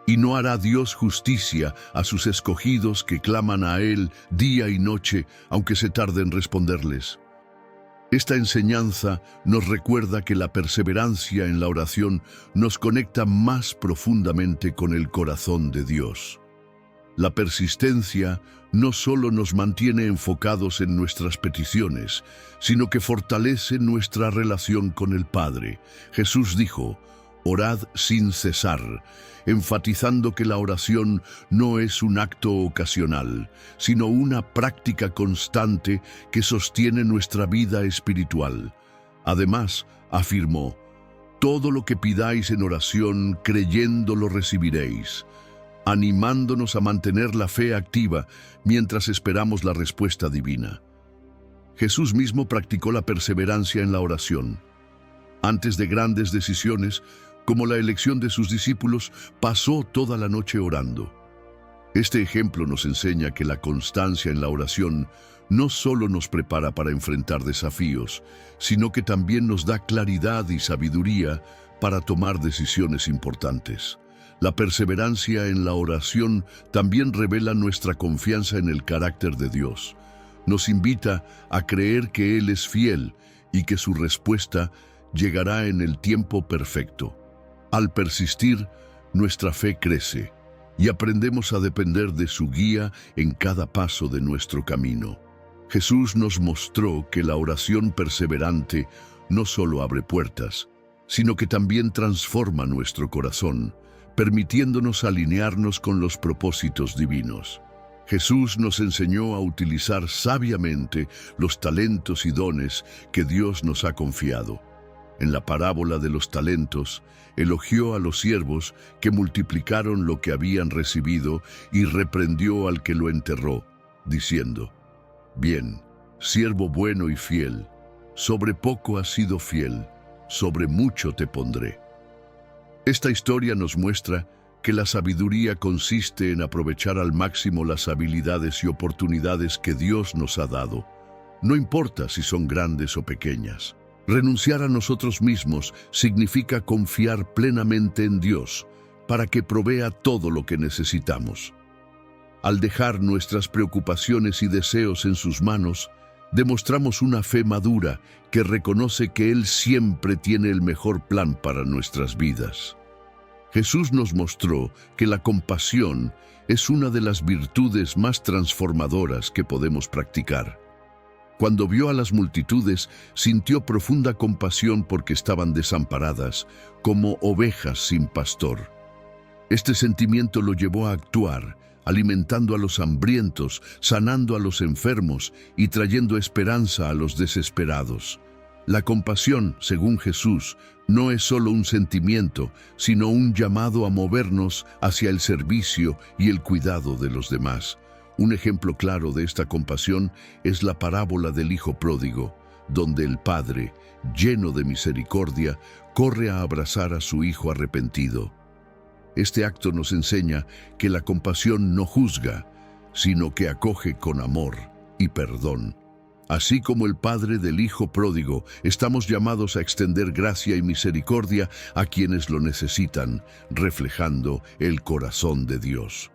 Speaker 1: ¿Y no hará Dios justicia a sus escogidos que claman a Él día y noche, aunque se tarde en responderles? Esta enseñanza nos recuerda que la perseverancia en la oración nos conecta más profundamente con el corazón de Dios. La persistencia no solo nos mantiene enfocados en nuestras peticiones, sino que fortalece nuestra relación con el Padre. Jesús dijo: orad sin cesar, enfatizando que la oración no es un acto ocasional, sino una práctica constante que sostiene nuestra vida espiritual. Además, afirmó: todo lo que pidáis en oración, creyendo lo recibiréis, animándonos a mantener la fe activa mientras esperamos la respuesta divina. Jesús mismo practicó la perseverancia en la oración. Antes de grandes decisiones, como la elección de sus discípulos, pasó toda la noche orando. Este ejemplo nos enseña que la constancia en la oración no solo nos prepara para enfrentar desafíos, sino que también nos da claridad y sabiduría para tomar decisiones importantes. La perseverancia en la oración también revela nuestra confianza en el carácter de Dios. Nos invita a creer que Él es fiel y que su respuesta llegará en el tiempo perfecto. Al persistir, nuestra fe crece y aprendemos a depender de su guía en cada paso de nuestro camino. Jesús nos mostró que la oración perseverante no solo abre puertas, sino que también transforma nuestro corazón, permitiéndonos alinearnos con los propósitos divinos. Jesús nos enseñó a utilizar sabiamente los talentos y dones que Dios nos ha confiado. En la parábola de los talentos, elogió a los siervos que multiplicaron lo que habían recibido y reprendió al que lo enterró, diciendo: bien, siervo bueno y fiel, sobre poco has sido fiel, sobre mucho te pondré. Esta historia nos muestra que la sabiduría consiste en aprovechar al máximo las habilidades y oportunidades que Dios nos ha dado, no importa si son grandes o pequeñas. Renunciar a nosotros mismos significa confiar plenamente en Dios para que provea todo lo que necesitamos. Al dejar nuestras preocupaciones y deseos en sus manos, demostramos una fe madura que reconoce que Él siempre tiene el mejor plan para nuestras vidas. Jesús nos mostró que la compasión es una de las virtudes más transformadoras que podemos practicar. Cuando vio a las multitudes, sintió profunda compasión porque estaban desamparadas, como ovejas sin pastor. Este sentimiento lo llevó a actuar, alimentando a los hambrientos, sanando a los enfermos y trayendo esperanza a los desesperados. La compasión, según Jesús, no es solo un sentimiento, sino un llamado a movernos hacia el servicio y el cuidado de los demás. Un ejemplo claro de esta compasión es la parábola del hijo pródigo, donde el padre, lleno de misericordia, corre a abrazar a su hijo arrepentido. Este acto nos enseña que la compasión no juzga, sino que acoge con amor y perdón. Así como el padre del hijo pródigo, estamos llamados a extender gracia y misericordia a quienes lo necesitan, reflejando el corazón de Dios.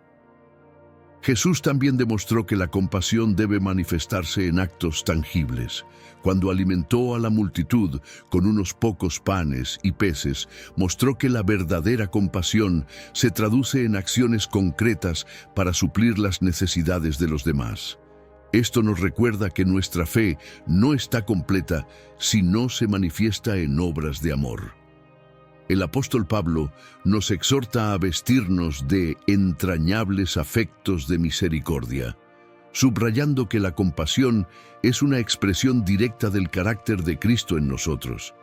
Speaker 1: Jesús también demostró que la compasión debe manifestarse en actos tangibles. Cuando alimentó a la multitud con unos pocos panes y peces, mostró que la verdadera compasión se traduce en acciones concretas para suplir las necesidades de los demás. Esto nos recuerda que nuestra fe no está completa si no se manifiesta en obras de amor. El apóstol Pablo nos exhorta a vestirnos de entrañables afectos de misericordia, subrayando que la compasión es una expresión directa del carácter de Cristo en nosotros.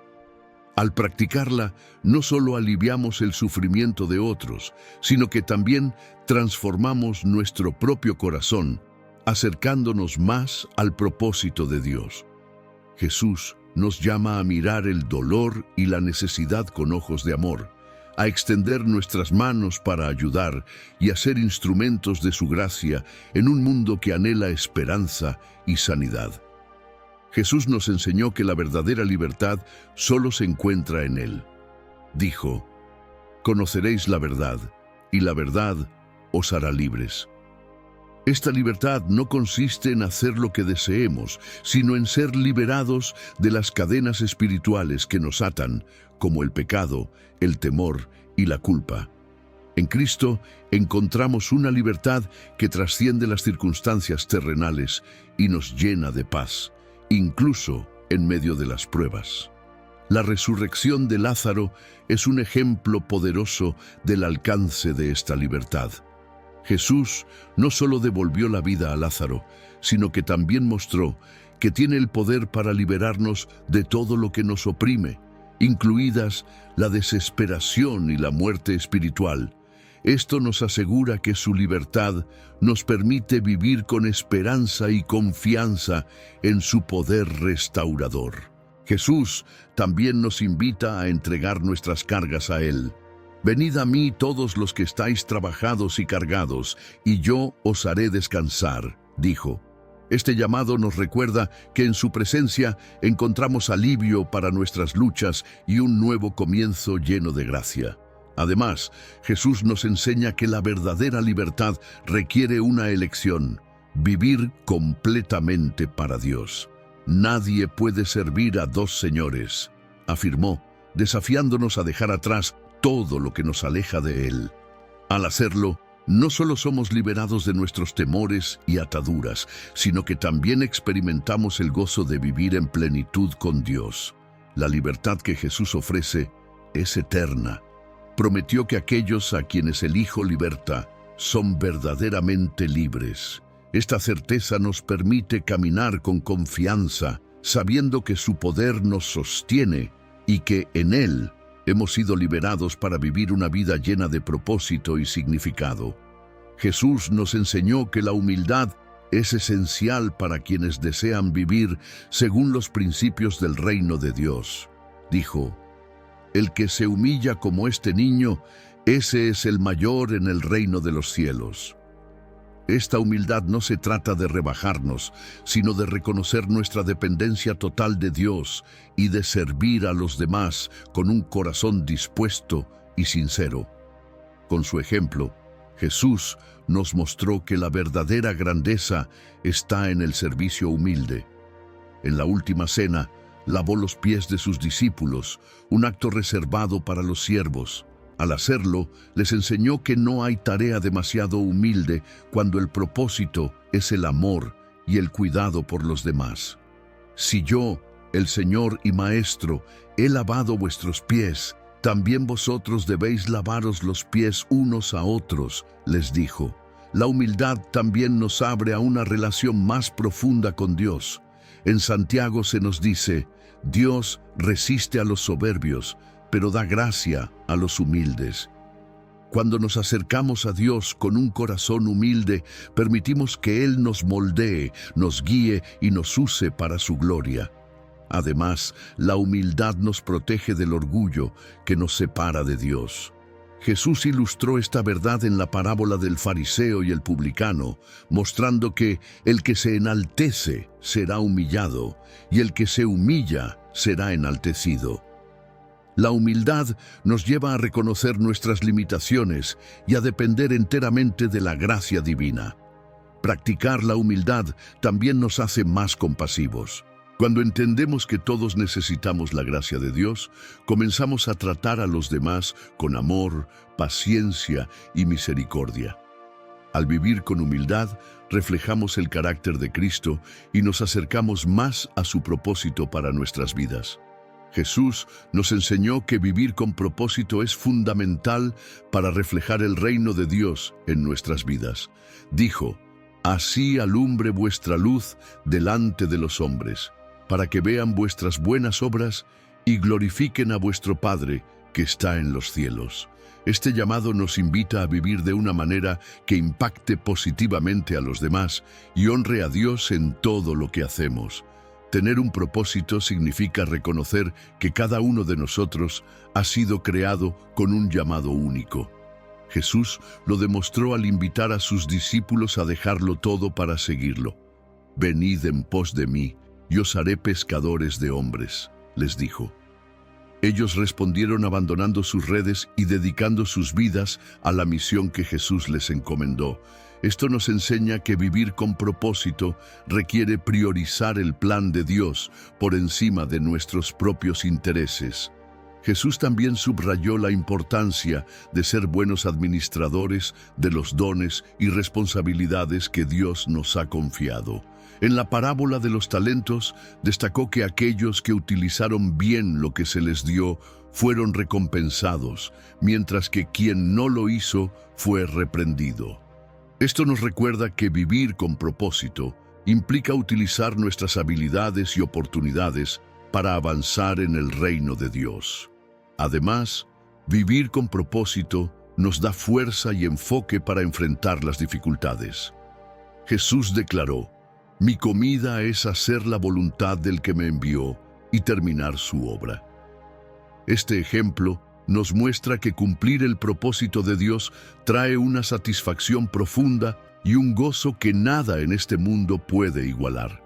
Speaker 1: Al practicarla, no solo aliviamos el sufrimiento de otros, sino que también transformamos nuestro propio corazón, acercándonos más al propósito de Dios. Jesús nos llama a mirar el dolor y la necesidad con ojos de amor, a extender nuestras manos para ayudar y a ser instrumentos de su gracia en un mundo que anhela esperanza y sanidad. Jesús nos enseñó que la verdadera libertad solo se encuentra en Él. Dijo: conoceréis la verdad, y la verdad os hará libres. Esta libertad no consiste en hacer lo que deseemos, sino en ser liberados de las cadenas espirituales que nos atan, como el pecado, el temor y la culpa. En Cristo encontramos una libertad que trasciende las circunstancias terrenales y nos llena de paz, incluso en medio de las pruebas. La resurrección de Lázaro es un ejemplo poderoso del alcance de esta libertad. Jesús no solo devolvió la vida a Lázaro, sino que también mostró que tiene el poder para liberarnos de todo lo que nos oprime, incluidas la desesperación y la muerte espiritual. Esto nos asegura que su libertad nos permite vivir con esperanza y confianza en su poder restaurador. Jesús también nos invita a entregar nuestras cargas a Él. Venid a mí todos los que estáis trabajados y cargados, y yo os haré descansar, dijo. Este llamado nos recuerda que en su presencia encontramos alivio para nuestras luchas y un nuevo comienzo lleno de gracia. Además, Jesús nos enseña que la verdadera libertad requiere una elección: vivir completamente para Dios. Nadie puede servir a dos señores, afirmó, desafiándonos a dejar atrás todo lo que nos aleja de Él. Al hacerlo, no solo somos liberados de nuestros temores y ataduras, sino que también experimentamos el gozo de vivir en plenitud con Dios. La libertad que Jesús ofrece es eterna. Prometió que aquellos a quienes el Hijo liberta son verdaderamente libres. Esta certeza nos permite caminar con confianza, sabiendo que su poder nos sostiene y que en Él hemos sido liberados para vivir una vida llena de propósito y significado. Jesús nos enseñó que la humildad es esencial para quienes desean vivir según los principios del reino de Dios. Dijo: el que se humilla como este niño, ese es el mayor en el reino de los cielos. Esta humildad no se trata de rebajarnos, sino de reconocer nuestra dependencia total de Dios y de servir a los demás con un corazón dispuesto y sincero. Con su ejemplo, Jesús nos mostró que la verdadera grandeza está en el servicio humilde. En la última cena, lavó los pies de sus discípulos, un acto reservado para los siervos. Al hacerlo, les enseñó que no hay tarea demasiado humilde cuando el propósito es el amor y el cuidado por los demás. Si yo, el Señor y Maestro, he lavado vuestros pies, también vosotros debéis lavaros los pies unos a otros, les dijo. La humildad también nos abre a una relación más profunda con Dios. En Santiago se nos dice: Dios resiste a los soberbios, pero da gracia a los humildes. Cuando nos acercamos a Dios con un corazón humilde, permitimos que Él nos moldee, nos guíe y nos use para su gloria. Además, la humildad nos protege del orgullo que nos separa de Dios. Jesús ilustró esta verdad en la parábola del fariseo y el publicano, mostrando que el que se enaltece será humillado y el que se humilla será enaltecido. La humildad nos lleva a reconocer nuestras limitaciones y a depender enteramente de la gracia divina. Practicar la humildad también nos hace más compasivos. Cuando entendemos que todos necesitamos la gracia de Dios, comenzamos a tratar a los demás con amor, paciencia y misericordia. Al vivir con humildad, reflejamos el carácter de Cristo y nos acercamos más a su propósito para nuestras vidas. Jesús nos enseñó que vivir con propósito es fundamental para reflejar el reino de Dios en nuestras vidas. Dijo: así alumbre vuestra luz delante de los hombres, para que vean vuestras buenas obras y glorifiquen a vuestro Padre que está en los cielos. Este llamado nos invita a vivir de una manera que impacte positivamente a los demás y honre a Dios en todo lo que hacemos. Tener un propósito significa reconocer que cada uno de nosotros ha sido creado con un llamado único. Jesús lo demostró al invitar a sus discípulos a dejarlo todo para seguirlo. Venid en pos de mí, y os haré pescadores de hombres, les dijo. Ellos respondieron abandonando sus redes y dedicando sus vidas a la misión que Jesús les encomendó. Esto nos enseña que vivir con propósito requiere priorizar el plan de Dios por encima de nuestros propios intereses. Jesús también subrayó la importancia de ser buenos administradores de los dones y responsabilidades que Dios nos ha confiado. En la parábola de los talentos, destacó que aquellos que utilizaron bien lo que se les dio fueron recompensados, mientras que quien no lo hizo fue reprendido. Esto nos recuerda que vivir con propósito implica utilizar nuestras habilidades y oportunidades para avanzar en el reino de Dios. Además, vivir con propósito nos da fuerza y enfoque para enfrentar las dificultades. Jesús declaró: «Mi comida es hacer la voluntad del que me envió y terminar su obra». Este ejemplo nos muestra que cumplir el propósito de Dios trae una satisfacción profunda y un gozo que nada en este mundo puede igualar.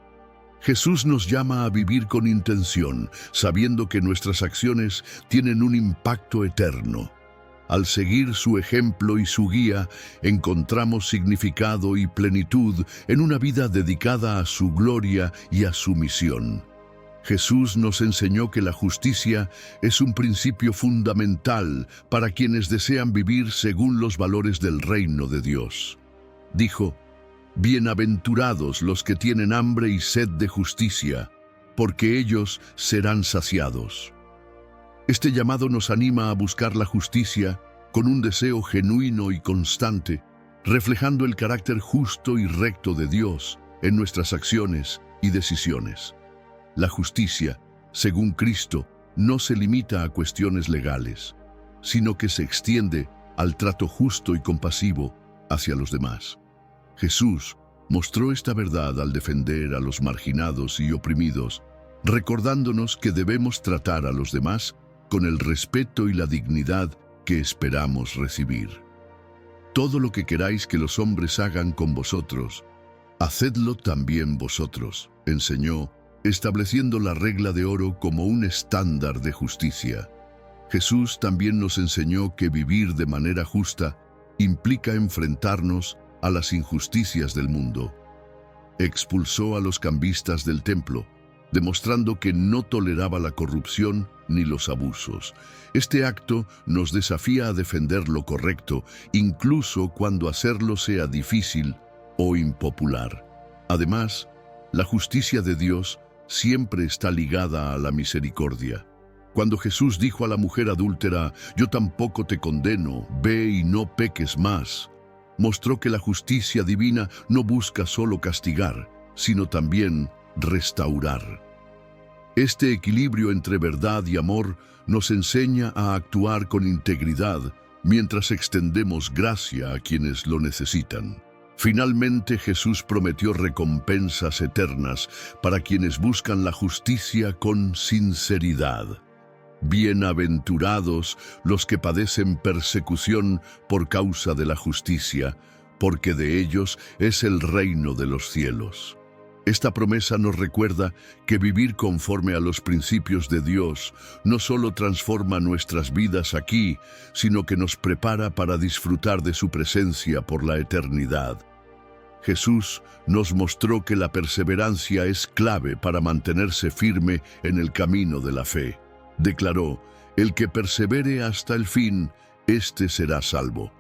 Speaker 1: Jesús nos llama a vivir con intención, sabiendo que nuestras acciones tienen un impacto eterno. Al seguir su ejemplo y su guía, encontramos significado y plenitud en una vida dedicada a su gloria y a su misión. Jesús nos enseñó que la justicia es un principio fundamental para quienes desean vivir según los valores del reino de Dios. Dijo: «Bienaventurados los que tienen hambre y sed de justicia, porque ellos serán saciados». Este llamado nos anima a buscar la justicia con un deseo genuino y constante, reflejando el carácter justo y recto de Dios en nuestras acciones y decisiones. La justicia, según Cristo, no se limita a cuestiones legales, sino que se extiende al trato justo y compasivo hacia los demás. Jesús mostró esta verdad al defender a los marginados y oprimidos, recordándonos que debemos tratar a los demás con el respeto y la dignidad que esperamos recibir. «Todo lo que queráis que los hombres hagan con vosotros, hacedlo también vosotros», enseñó, estableciendo la regla de oro como un estándar de justicia. Jesús también nos enseñó que vivir de manera justa implica enfrentarnos a las injusticias del mundo. Expulsó a los cambistas del templo, demostrando que no toleraba la corrupción ni los abusos. Este acto nos desafía a defender lo correcto, incluso cuando hacerlo sea difícil o impopular. Además, la justicia de Dios siempre está ligada a la misericordia. Cuando Jesús dijo a la mujer adúltera: «Yo tampoco te condeno, ve y no peques más», mostró que la justicia divina no busca solo castigar, sino también restaurar. Este equilibrio entre verdad y amor nos enseña a actuar con integridad mientras extendemos gracia a quienes lo necesitan. Finalmente, Jesús prometió recompensas eternas para quienes buscan la justicia con sinceridad. «Bienaventurados los que padecen persecución por causa de la justicia, porque de ellos es el reino de los cielos». Esta promesa nos recuerda que vivir conforme a los principios de Dios no solo transforma nuestras vidas aquí, sino que nos prepara para disfrutar de su presencia por la eternidad. Jesús nos mostró que la perseverancia es clave para mantenerse firme en el camino de la fe. Declaró: «El que persevere hasta el fin, éste será salvo».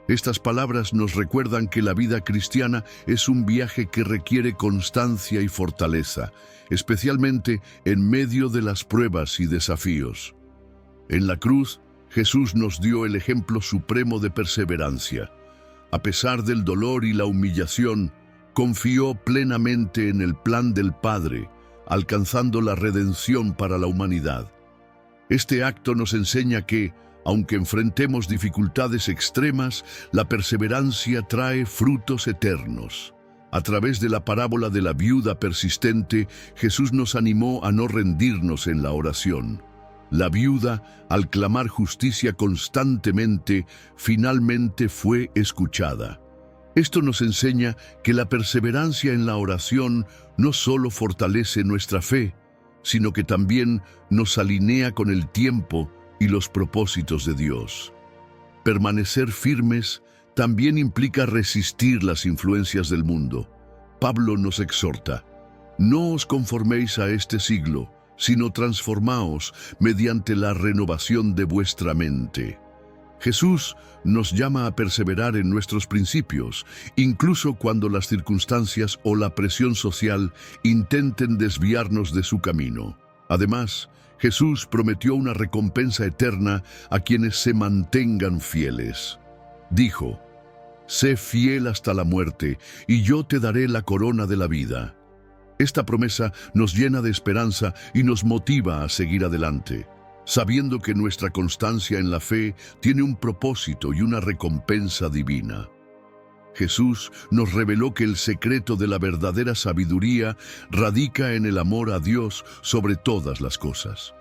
Speaker 1: Estas palabras nos recuerdan que la vida cristiana es un viaje que requiere constancia y fortaleza, especialmente en medio de las pruebas y desafíos. En la cruz, Jesús nos dio el ejemplo supremo de perseverancia. A pesar del dolor y la humillación, confió plenamente en el plan del Padre, alcanzando la redención para la humanidad. Este acto nos enseña que, aunque enfrentemos dificultades extremas, la perseverancia trae frutos eternos. A través de la parábola de la viuda persistente, Jesús nos animó a no rendirnos en la oración. La viuda, al clamar justicia constantemente, finalmente fue escuchada. Esto nos enseña que la perseverancia en la oración no solo fortalece nuestra fe, sino que también nos alinea con el tiempo y los propósitos de Dios. Permanecer firmes también implica resistir las influencias del mundo. Pablo nos exhorta: no os conforméis a este siglo, sino transformaos mediante la renovación de vuestra mente. Jesús nos llama a perseverar en nuestros principios, incluso cuando las circunstancias o la presión social intenten desviarnos de su camino. Además, Jesús prometió una recompensa eterna a quienes se mantengan fieles. Dijo: sé fiel hasta la muerte, y yo te daré la corona de la vida. Esta promesa nos llena de esperanza y nos motiva a seguir adelante, sabiendo que nuestra constancia en la fe tiene un propósito y una recompensa divina. Jesús nos reveló que el secreto de la verdadera sabiduría radica en el amor a Dios sobre todas las cosas.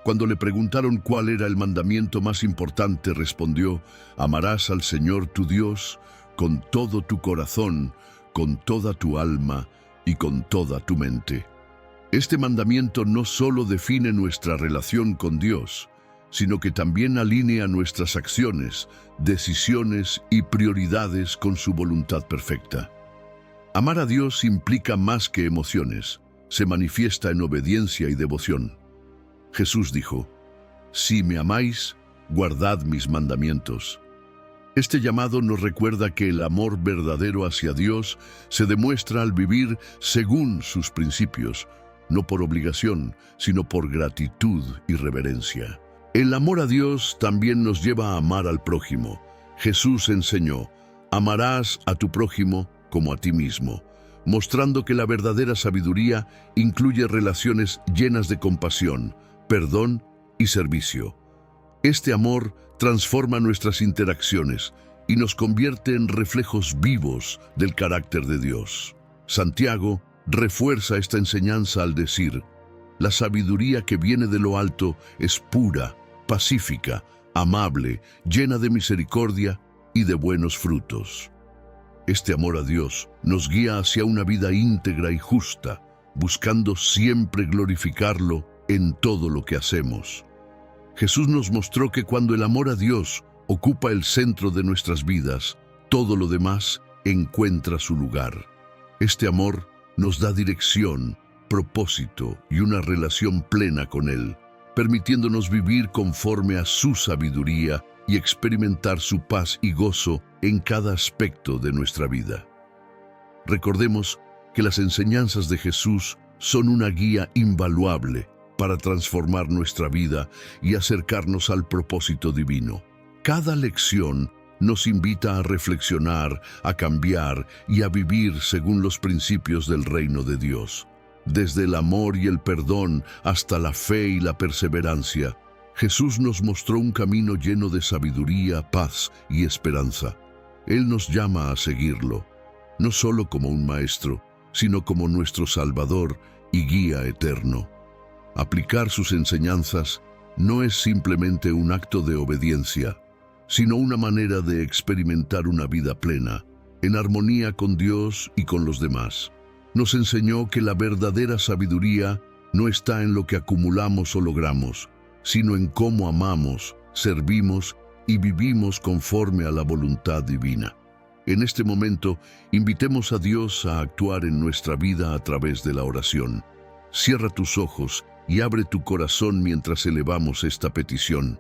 Speaker 1: Cuando le preguntaron cuál era el mandamiento más importante, respondió: amarás al Señor tu Dios con todo tu corazón, con toda tu alma y con toda tu mente. Este mandamiento no solo define nuestra relación con Dios, sino que también alinea nuestras acciones, decisiones y prioridades con su voluntad perfecta. Amar a Dios implica más que emociones, se manifiesta en obediencia y devoción. Jesús dijo: si me amáis, guardad mis mandamientos. Este llamado nos recuerda que el amor verdadero hacia Dios se demuestra al vivir según sus principios, no por obligación, sino por gratitud y reverencia. El amor a Dios también nos lleva a amar al prójimo. Jesús enseñó: amarás a tu prójimo como a ti mismo, mostrando que la verdadera sabiduría incluye relaciones llenas de compasión, perdón y servicio. Este amor transforma nuestras interacciones y nos convierte en reflejos vivos del carácter de Dios. Santiago refuerza esta enseñanza al decir: la sabiduría que viene de lo alto es pura, pacífica, amable, llena de misericordia y de buenos frutos. Este amor a Dios nos guía hacia una vida íntegra y justa, buscando siempre glorificarlo en todo lo que hacemos. Jesús nos mostró que cuando el amor a Dios ocupa el centro de nuestras vidas, todo lo demás encuentra su lugar. Este amor nos da dirección, propósito y una relación plena con Él, permitiéndonos vivir conforme a su sabiduría y experimentar su paz y gozo en cada aspecto de nuestra vida. Recordemos que las enseñanzas de Jesús son una guía invaluable para transformar nuestra vida y acercarnos al propósito divino. Cada lección nos invita a reflexionar, a cambiar y a vivir según los principios del reino de Dios. Desde el amor y el perdón hasta la fe y la perseverancia, Jesús nos mostró un camino lleno de sabiduría, paz y esperanza. Él nos llama a seguirlo, no solo como un maestro, sino como nuestro Salvador y guía eterno. Aplicar sus enseñanzas no es simplemente un acto de obediencia, sino una manera de experimentar una vida plena, en armonía con Dios y con los demás. Nos enseñó que la verdadera sabiduría no está en lo que acumulamos o logramos, sino en cómo amamos, servimos y vivimos conforme a la voluntad divina. En este momento, invitemos a Dios a actuar en nuestra vida a través de la oración. Cierra tus ojos y abre tu corazón mientras elevamos esta petición.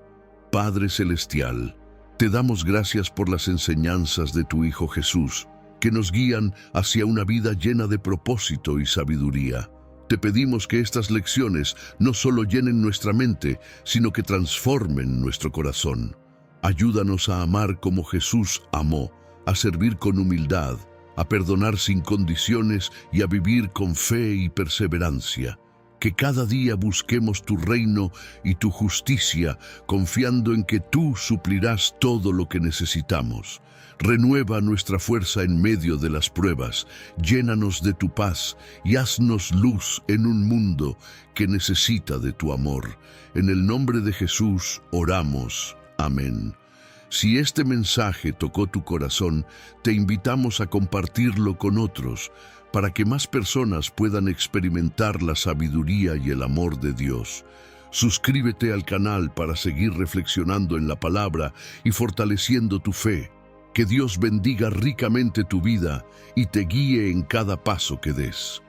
Speaker 1: Padre Celestial, te damos gracias por las enseñanzas de tu Hijo Jesús, que nos guían hacia una vida llena de propósito y sabiduría. Te pedimos que estas lecciones no solo llenen nuestra mente, sino que transformen nuestro corazón. Ayúdanos a amar como Jesús amó, a servir con humildad, a perdonar sin condiciones y a vivir con fe y perseverancia. Que cada día busquemos tu reino y tu justicia, confiando en que tú suplirás todo lo que necesitamos. Renueva nuestra fuerza en medio de las pruebas, llénanos de tu paz y haznos luz en un mundo que necesita de tu amor. En el nombre de Jesús oramos. Amén. Si este mensaje tocó tu corazón, te invitamos a compartirlo con otros, para que más personas puedan experimentar la sabiduría y el amor de Dios. Suscríbete al canal para seguir reflexionando en la palabra y fortaleciendo tu fe. Que Dios bendiga ricamente tu vida y te guíe en cada paso que des.